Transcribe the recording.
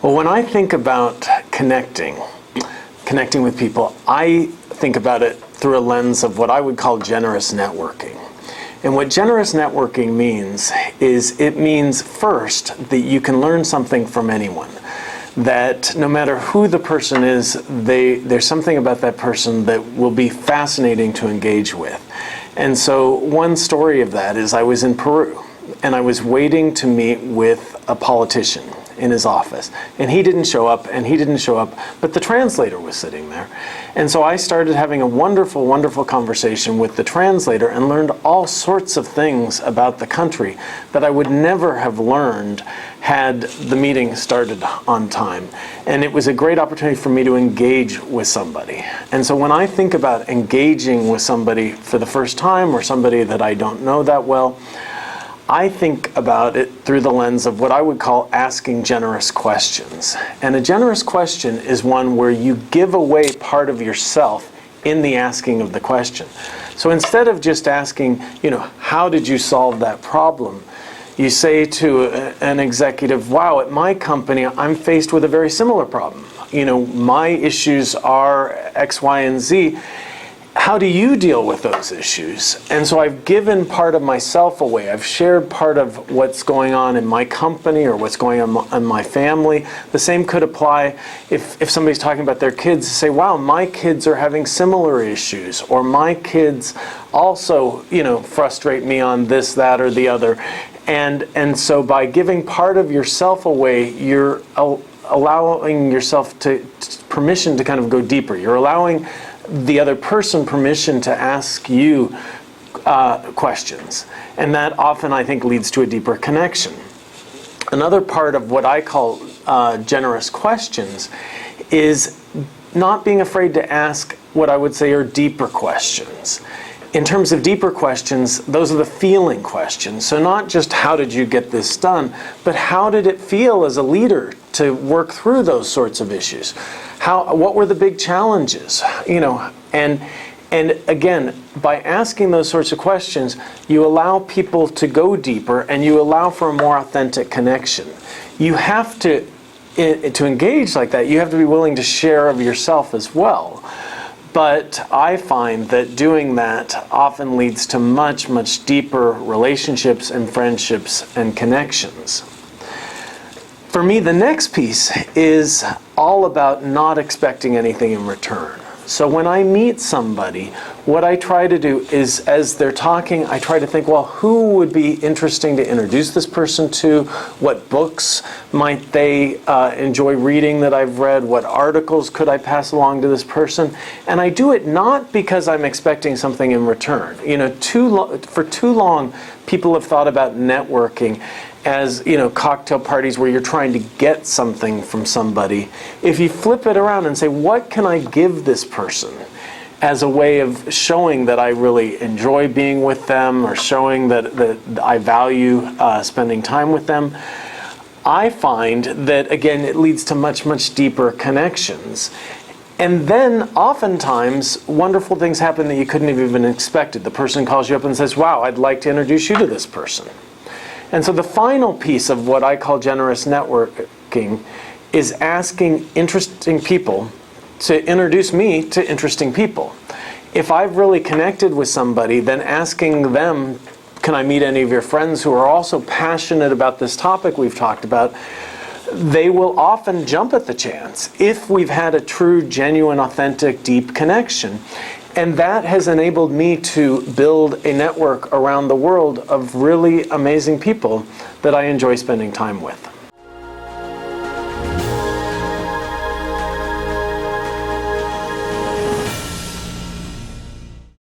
Well, when I think about connecting with people, I think about it through a lens of what I would call generous networking. And what generous networking means is it means first that you can learn something from anyone. That no matter who the person is, there's something about that person that will be fascinating to engage with. And so one story of that is I was in Peru and I was waiting to meet with a politician in his office, and he didn't show up, but the translator was sitting there. And so I started having a wonderful, wonderful conversation with the translator and learned all sorts of things about the country that I would never have learned had the meeting started on time. And it was a great opportunity for me to engage with somebody. And so when I think about engaging with somebody for the first time or somebody that I don't know that well, I think about it through the lens of what I would call asking generous questions. And a generous question is one where you give away part of yourself in the asking of the question. So instead of just asking, how did you solve that problem? You say to an executive, wow, at my company, I'm faced with a very similar problem. My issues are X, Y, and Z. How do you deal with those issues? And so I've given part of myself away. I've shared part of what's going on in my company or what's going on in my family. The same could apply if somebody's talking about their kids, say, wow, my kids are having similar issues, or my kids also, frustrate me on this, that, or the other. And so by giving part of yourself away, you're allowing yourself to permission to kind of go deeper. You're allowing the other person permission to ask you questions. And that often, I think, leads to a deeper connection. Another part of what I call generous questions is not being afraid to ask what I would say are deeper questions. In terms of deeper questions, those are the feeling questions. So not just how did you get this done, but how did it feel as a leader to work through those sorts of issues? What were the big challenges? And again, by asking those sorts of questions, you allow people to go deeper and you allow for a more authentic connection. You have to engage like that, you have to be willing to share of yourself as well. But I find that doing that often leads to much, much deeper relationships and friendships and connections. For me, the next piece is all about not expecting anything in return. So when I meet somebody, what I try to do is, as they're talking, I try to think, well, who would be interesting to introduce this person to? What books might they enjoy reading that I've read? What articles could I pass along to this person? And I do it not because I'm expecting something in return. For too long, people have thought about networking as cocktail parties where you're trying to get something from somebody. If you flip it around and say, what can I give this person as a way of showing that I really enjoy being with them, or showing that I value spending time with them, I find that, again, it leads to much, much deeper connections. And then oftentimes wonderful things happen that you couldn't have even expected. The person calls you up and says, wow, I'd like to introduce you to this person. And so the final piece of what I call generous networking is asking interesting people to introduce me to interesting people. If I've really connected with somebody, then asking them, can I meet any of your friends who are also passionate about this topic we've talked about, they will often jump at the chance if we've had a true, genuine, authentic, deep connection. And that has enabled me to build a network around the world of really amazing people that I enjoy spending time with.